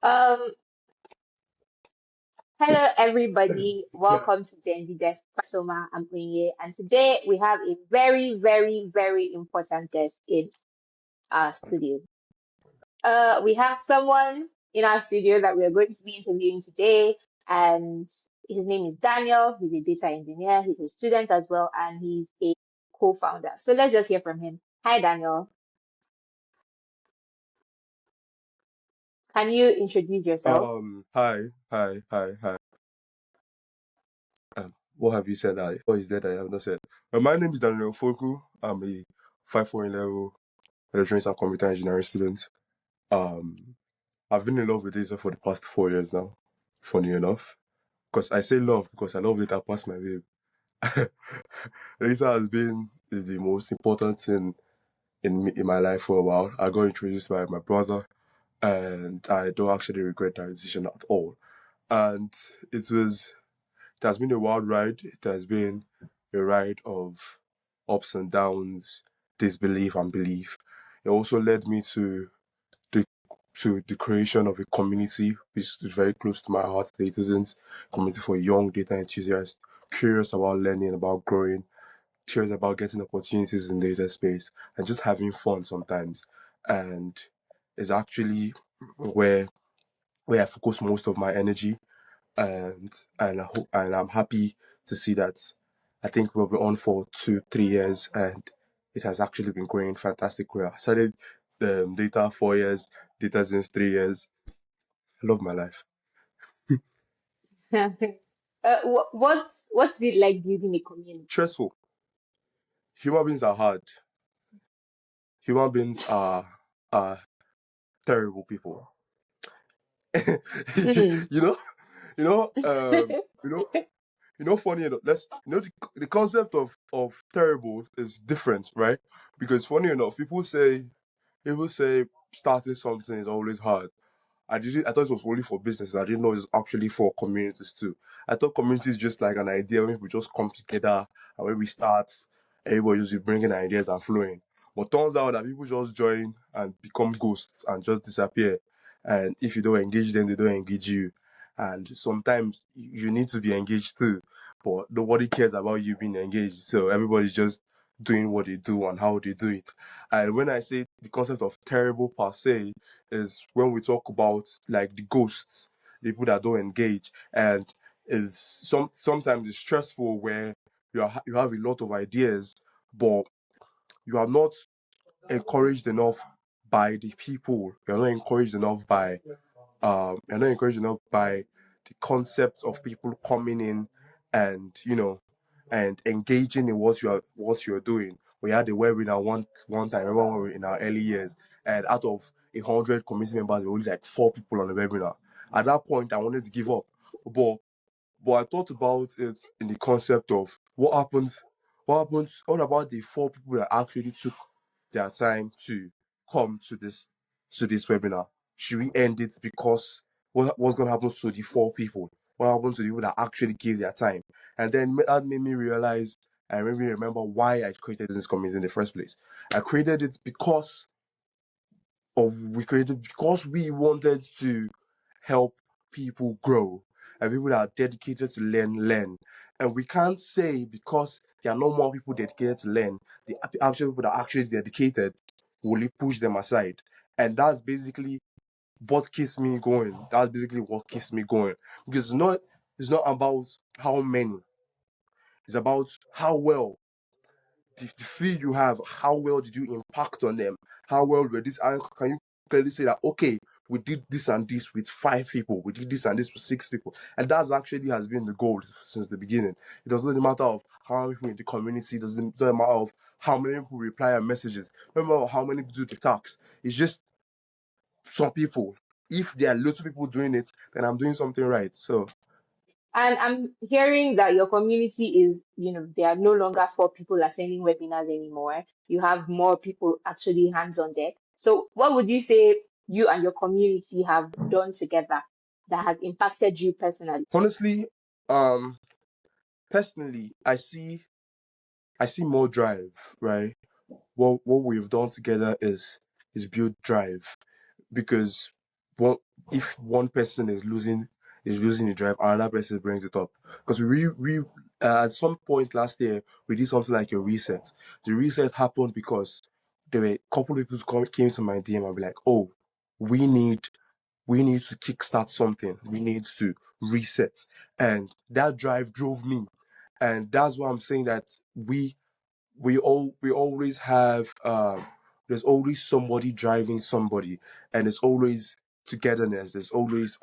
Um, Hello everybody. Welcome to Gen Z Desk. Soma I'm Onye, and today we have a very, very, very important guest in our studio. We have someone in our studio that we are going to be interviewing today, and his name is Daniel. He's a data engineer. He's a student as well, and he's a co-founder. So let's just hear from him. Hi, Daniel. Can you introduce yourself? Hi. What have you said? What is that I have not said? My name is Daniel Ofuokwu. I'm a 5.0 level electronics and computer engineering student. I've been in love with data for the past 4 years now. Funny enough, because I say love because I love data past my babe. Data has been the most important thing in my life for a while. I got introduced by my brother, and I don't actually regret that decision at all. And it has been a wild ride. It has been a ride of ups and downs, disbelief and belief. It also led me the to the creation of a community which is very close to my heart, the Citizens Community for young data enthusiasts, curious about learning, about growing, curious about getting opportunities in data space, and just having fun sometimes. And it's actually where where I focus most of my energy, and I'm happy to see that. I think we'll be on for 2-3 years, and it has actually been going fantastic. Well, I started data 4 years, data since 3 years. I love my life. What's it like building a community? Stressful. Human beings are hard. Human beings are terrible people. Hmm. you know, you know, you know, funny enough, the concept of terrible is different, right? Because funny enough, people say starting something is always hard. I thought it was only for business. I didn't know it's actually for communities too. I thought community is just like an idea when we just come together and when we start, everybody just be bringing ideas and flowing. But turns out that people just join and become ghosts and just disappear. And if you don't engage them, they don't engage you. And sometimes you need to be engaged too, but nobody cares about you being engaged. So everybody's just doing what they do and how they do it. And when I say the concept of terrible per se, is when we talk about like the ghosts, the people that don't engage, and is sometimes it's stressful where you have a lot of ideas, but you are not encouraged enough by the people. You're not encouraged enough by the concept of people coming in and and engaging in what you're doing. We had a webinar one time. I remember when we were in our early years, and out of 100 community members, there were only like 4 people on the webinar. At that point, I wanted to give up, but I thought about it in the concept of what about the 4 people that actually took their time to come to this webinar? Should we end it because what's gonna happen to the 4 people? What happened to the people that actually gave their time? And then that made me realize and made me remember why I created this community in the first place. I created it because we wanted to help people grow, and people that are dedicated to learn. And we can't say because there are no more people dedicated to learn, the actual people that are actually dedicated will push them aside. And that's basically what keeps me going. That's basically what keeps me going. Because it's not about how many, it's about how well the field you have, how well did you impact on them? How well were this? How can you clearly say that, okay, we did this and this with 5 people, we did this and this with 6 people? And that's actually has been the goal since the beginning. It doesn't matter of how many people in the community, doesn't matter of how many people reply on messages, no matter how many people do the tasks. It's just some people. If there are little people doing it, then I'm doing something right. So And I'm hearing that your community is, there are no longer 4 people attending webinars anymore. You have more people actually hands on deck. So what would you say you and your community have done together that has impacted you personally? honestly, um, personally, I see more drive, right? What we've done together is build drive, because if one person is losing the drive, another person brings it up. Because we at some point last year we did something like a reset. The reset happened because there were a couple of people came to my DM and be like, "Oh, we need to kickstart something. We need to reset," and that drive drove me, and that's why I'm saying that we always have there's always somebody driving somebody, and it's always togetherness. There's always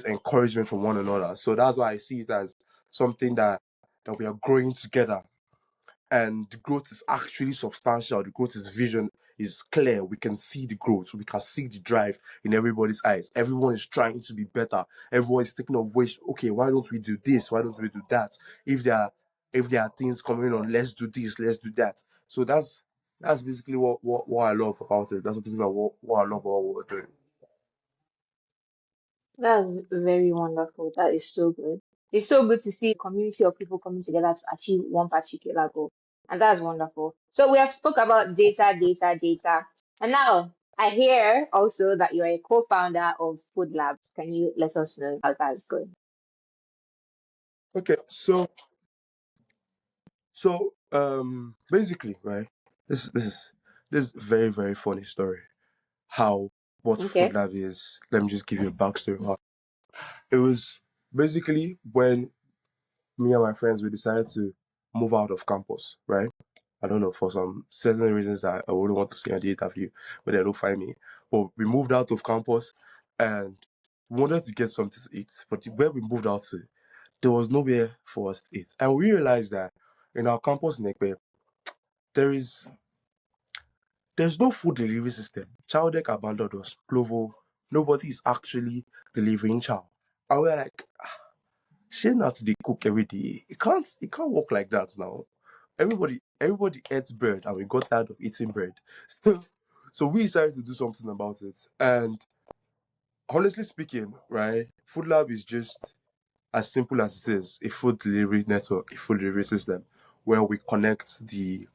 encouragement from one another. So that's why I see it as something that we are growing together, and the growth is actually substantial. The growth is vision is clear. We can see the growth. We can see the drive in everybody's eyes. Everyone is trying to be better. Everyone is thinking of ways. Okay, why don't we do this? Why don't we do that? If there are things coming on, let's do this. Let's do that. So that's basically what I love about it. That's basically what I love about what we're doing. That's very wonderful. That is so good. It's so good to see a community of people coming together to achieve one particular goal. And that's wonderful. So we have spoke about data, data, data. And now I hear also that you're a co-founder of FoodLab. Can you let us know how that's going? Okay, basically, right. This is a very very funny story. How what Food Okay. Lab is. Let me just give you a backstory. It was basically when me and my friends we decided to move out of campus, right? I don't know, for some certain reasons that I wouldn't want to say on the interview, but they don't find me. But we moved out of campus and we wanted to get something to eat. But where we moved out to, there was nowhere for us to eat. And we realized that in our campus in Ekpe, there is there's no food delivery system. Childek abandoned us. Glovo, nobody is actually delivering chow. And we're like, shey na to dey cook every day. It can't work like that now. Everybody eats bread and we got tired of eating bread. So we decided to do something about it. And honestly speaking, right, Food Lab is just as simple as it is, a food delivery network, a food delivery system where we connect the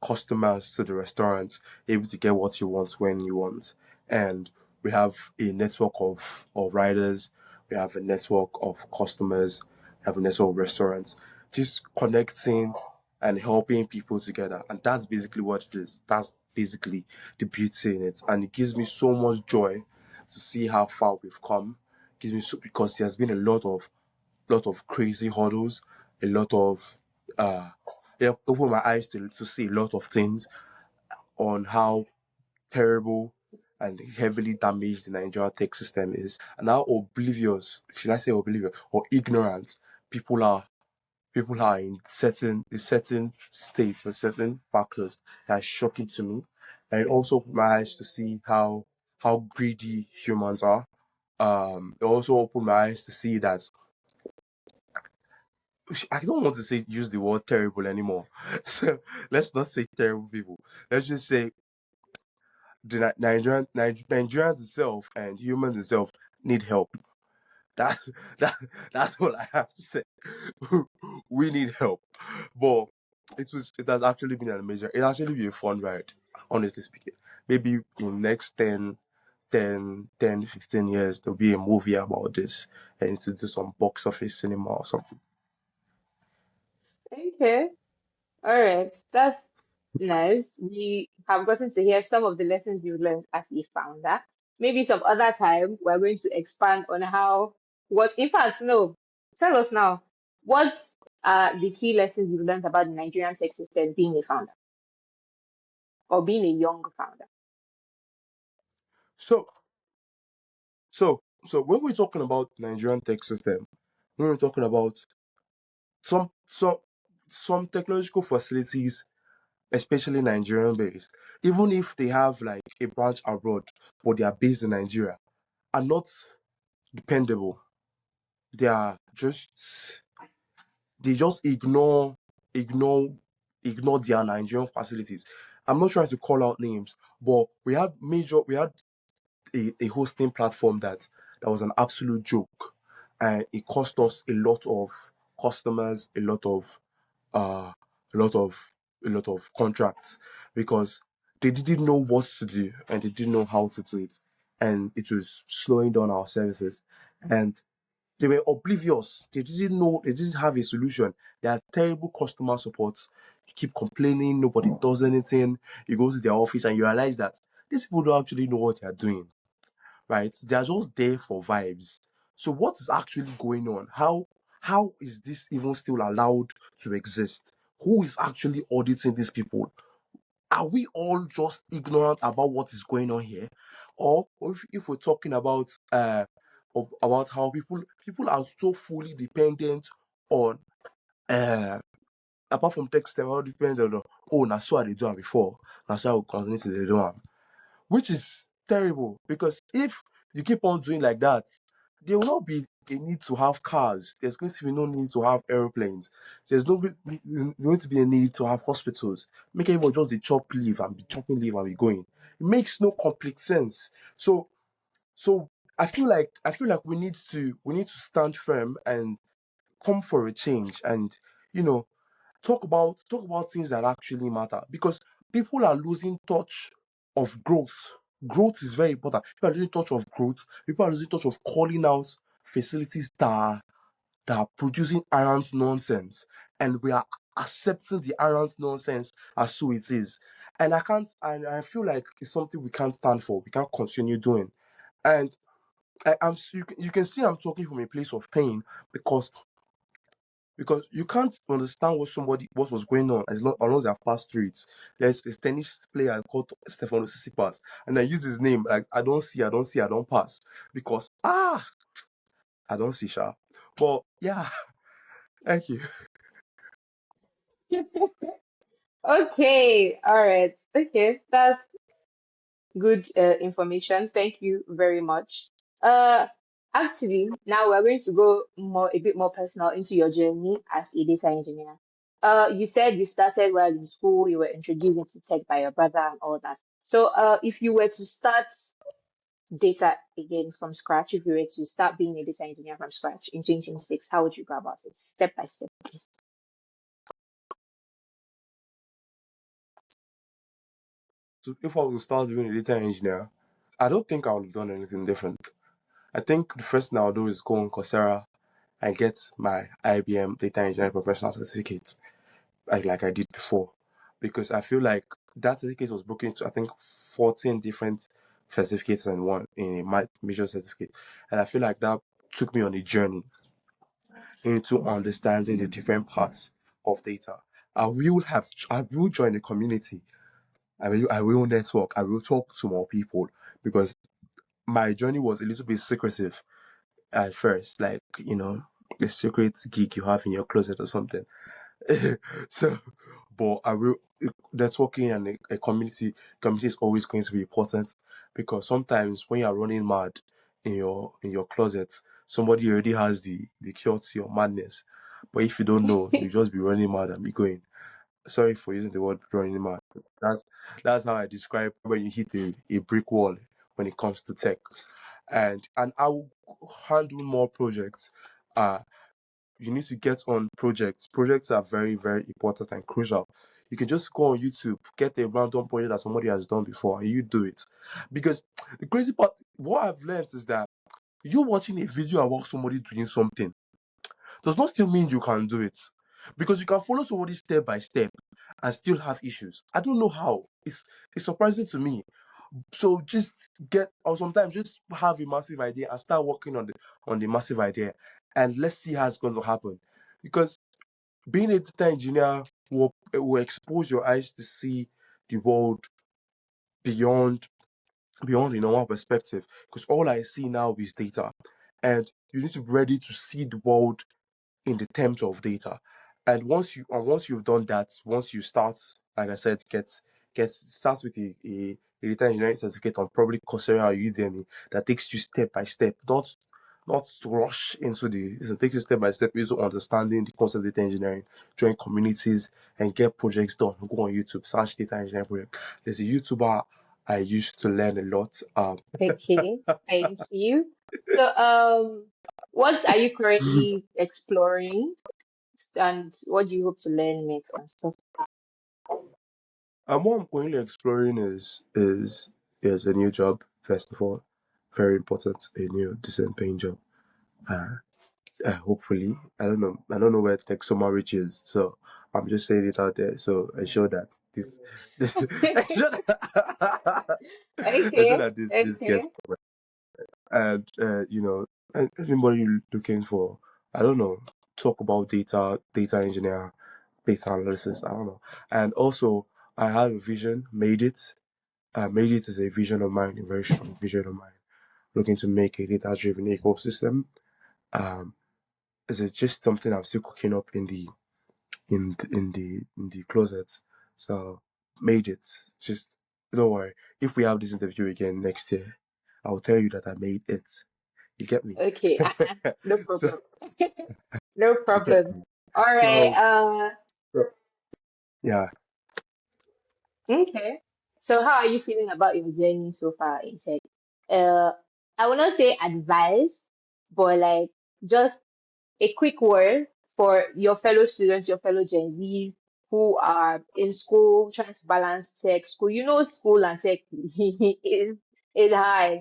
customers to the restaurants, able to get what you want when you want. And we have a network of riders, we have a network of customers, we have a network of restaurants, just connecting and helping people together. And that's basically what it is. That's basically the beauty in it. And it gives me so much joy to see how far we've come. It gives me so because there's been a lot of crazy hurdles, a lot of it opened my eyes to see a lot of things on how terrible and heavily damaged the Nigerian tech system is, and how oblivious, should I say oblivious or ignorant people are. People are in certain states and certain factors that are shocking to me, and it also opened my eyes to see how greedy humans are. It also opened my eyes to see that I don't want to say use the word terrible anymore. So let's not say terrible people. Let's just say the Nigerians itself and humans itself need help. That that that's all I have to say. We need help. But it has actually been an amazing, it actually been a fun ride, honestly speaking. Maybe in next 15 years there'll be a movie about this and to do some box office cinema or something. Okay. All right. That's nice. We have gotten to hear some of the lessons you learned as a founder. Maybe some other time we're going to expand on in fact, no, tell us now, what are the key lessons you've learned about the Nigerian tech system being a founder or being a young founder? So so when we're talking about Nigerian tech system, when we're talking about some some technological facilities, especially Nigerian based, even if they have like a branch abroad, but they are based in Nigeria, are not dependable. They are just they just ignore ignore their Nigerian facilities. I'm not trying to call out names, but we had a hosting platform that was an absolute joke, and it cost us a lot of customers, uh, a lot of a lot of contracts because they didn't know what to do and they didn't know how to do it. and it was slowing down our services. And they were oblivious. They didn't know, they didn't have a solution. They had terrible customer support. You keep complaining, nobody does anything. You go to their office and you realize that these people don't actually know what they are doing, right? They are just there for vibes. So what is actually going on? How is this even still allowed to exist? Who is actually auditing these people? Are we all just ignorant about what is going on here? Or if we're talking about how people are so fully dependent on uh apart from tech STEM, how dependent on, oh, na so I dey do am before, na so I will continue to dey do am, which is terrible, because if you keep on doing like that, there will not be a need to have cars. There's going to be no need to have airplanes. There's going to be a need to have hospitals. Make everyone just the chop leave and be chopping leave and be going. It makes no complete sense. So I feel like we need to stand firm and come for a change, and you know talk about things that actually matter, because people are losing touch of growth. Growth is very important. People are losing touch of growth. People are losing touch of calling out facilities that are producing errant nonsense, and we are accepting the errant nonsense as so it is. And I feel like it's something we can't stand for. We can't continue doing. And you can see I'm talking from a place of pain, because you can't understand what was going on unless they have passed through it. There's a tennis player called Stefano Tsitsipas, and I use his name like I don't pass, because I don't see Sha. But yeah, thank you. Okay, all right. Okay, that's good information. Thank you very much. Uh, Actually, now we're going to go a bit more personal into your journey as a data engineer. You said you started while in school, you were introduced into tech by your brother and all that. So, if you were to start data again from scratch, if you were to start being a data engineer from scratch in 2026, how would you go about it? Step by step, please. So if I was to start doing a data engineer, I don't think I would have done anything different. I think the first thing I'll do is go on Coursera and get my IBM Data Engineering Professional Certificate, like I did before, because I feel like that certificate was broken into, I think, 14 different certificates in one, in a major certificate, and I feel like that took me on a journey into understanding the different parts of data. I will join the community. I will network. I will talk to more people, because my journey was a little bit secretive at first, like, a secret gig you have in your closet or something. So, but networking and a community is always going to be important, because sometimes when you're running mad in your closet, somebody already has the cure to your madness. But if you don't know, you just be running mad and be going. Sorry for using the word running mad. That's how I describe when you hit a brick wall when it comes to tech. And I will handle more projects. Uh you need to get on projects. Projects are very, very important and crucial. You can just go on YouTube, get a random project that somebody has done before, and you do it. Because the crazy part, what I've learned is that you watching a video about somebody doing something does not still mean you can do it. Because you can follow somebody step by step and still have issues. I don't know how. It's surprising to me. So just or sometimes just have a massive idea and start working on the massive idea, and let's see how it's going to happen. Because being a data engineer will expose your eyes to see the world beyond beyond a normal perspective. Because all I see now is data, and you need to be ready to see the world in the terms of data. And once you've done that, once you start, like I said, start with a data engineering certificate on probably Coursera or Udemy that takes you step by step, not to rush into it takes you step by step into understanding the concept of data engineering, join communities and get projects done. Go on YouTube, search data engineering project. There's a YouTuber I used to learn a lot. Okay, thank you. So, what are you currently exploring, and what do you hope to learn next and stuff? And what I'm currently exploring is a new job, first of all. very important, a new decent paying job. Hopefully, I don't know where tech summer reaches, so I'm just saying it out there. So ensure that this ensure that, ensure Okay, that this gets, okay, and anybody looking for, I don't know, talk about data engineer, data analysis, I don't know. And also, I have a vision, made it. Made it is a vision of mine, a very strong vision of mine, looking to make a data-driven ecosystem. Um, is it just something I'm still cooking up in the closet? So made it. Just don't worry. If we have this interview again next year, I'll tell you that I made it. You get me? okay. No So problem. No you get problem. me. All right. So yeah. Okay. So how are you feeling about your journey so far in tech? Uh, I will not say advice, but like just a quick word for your fellow students, your fellow Gen Zs who are in school trying to balance tech school. You know, school and tech is hard.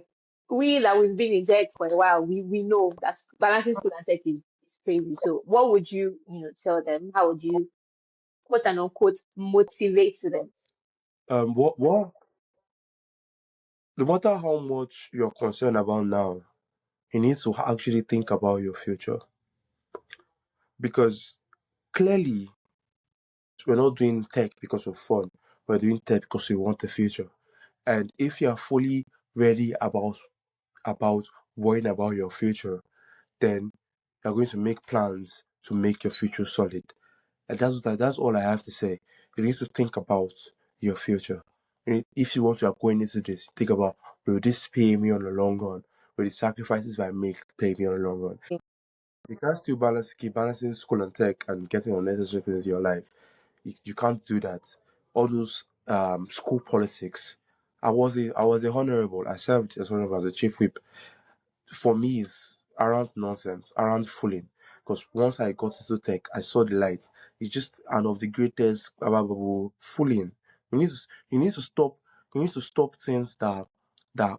We that we've been in tech for a while, we know that balancing school and tech is crazy. So what would you tell them? How would you quote and unquote motivate them? What no matter how much you're concerned about now, you need to actually think about your future, because clearly we're not doing tech because of fun. We're doing tech because we want the future. And if you are fully ready about worrying about your future, then you're going to make plans to make your future solid. And that's all I have to say. You need to think about your future. If you want to are going into this, think about, will this pay me on the long run? Will the sacrifices I make pay me on the long run? You can't still keep balancing school and tech and getting unnecessary things in your life. You can't do that. All those school politics. I was a honorable. I served as honorable as a chief whip. For me, it's around nonsense, around fooling. Because once I got into tech, I saw the light. It's just one of the greatest fooling. You need to stop. You need to stop things that are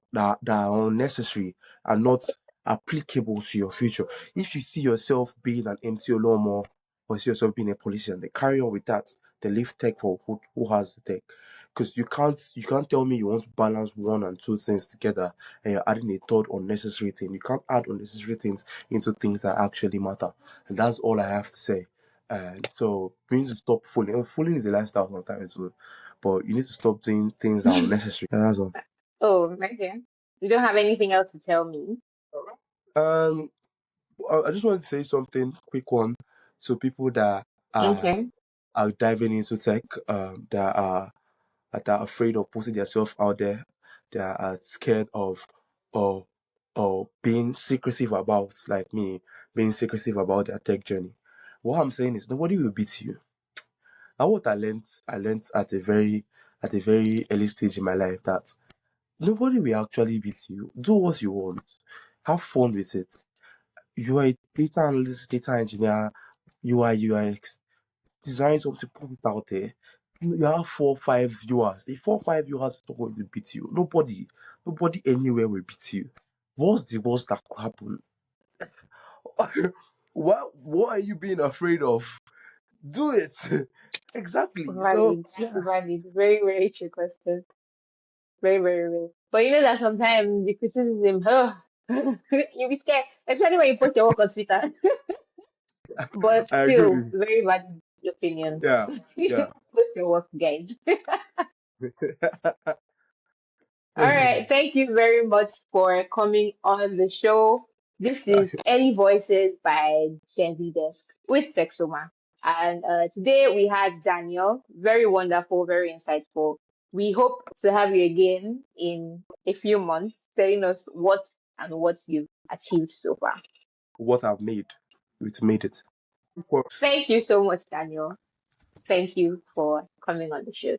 unnecessary and not applicable to your future. If you see yourself being an MC Olomo or see yourself being a politician, then carry on with that. Then leave tech for who has the tech. Because you can't tell me you want to balance one and two things together and you're adding a third unnecessary thing. You can't add unnecessary things into things that actually matter. And that's all I have to say. And so we need to stop fooling. Fooling is a lifestyle sometimes, but you need to stop doing things that are unnecessary. And that's all. Oh, okay. You don't have anything else to tell me? Um, I just want to say something quick one to people that are Okay. are diving into tech, that are afraid of putting themselves out there, that are scared of or or being secretive about, like me, being secretive about their tech journey. What I'm saying is nobody will beat you. And what I learned at a very early stage in my life, that nobody will actually beat you. Do what you want. Have fun with it. You are a data analyst, data engineer, UI, UX, design something, put it out there. You have 4 5 viewers. The 4 5 viewers is not going to beat you. Nobody anywhere will beat you. What's the worst that could happen? What are you being afraid of? Do it. Exactly. So Valid. yeah. Valid. Very, very true question. Very, very, very. But you know that sometimes the criticism, you be scared, especially when you post your work on Twitter. But I agree with still, you. very valid opinion. Yeah. Yeah. Post your work, guys. All right. Thank you very much for coming on the show. This is Any Voices by Gen Z Desk with Texoma. And today we had Daniel. Very wonderful, very insightful. We hope to have you again in a few months, telling us what you've achieved so far. What I've made. We've made it. Of course. Thank you so much, Daniel. Thank you for coming on the show.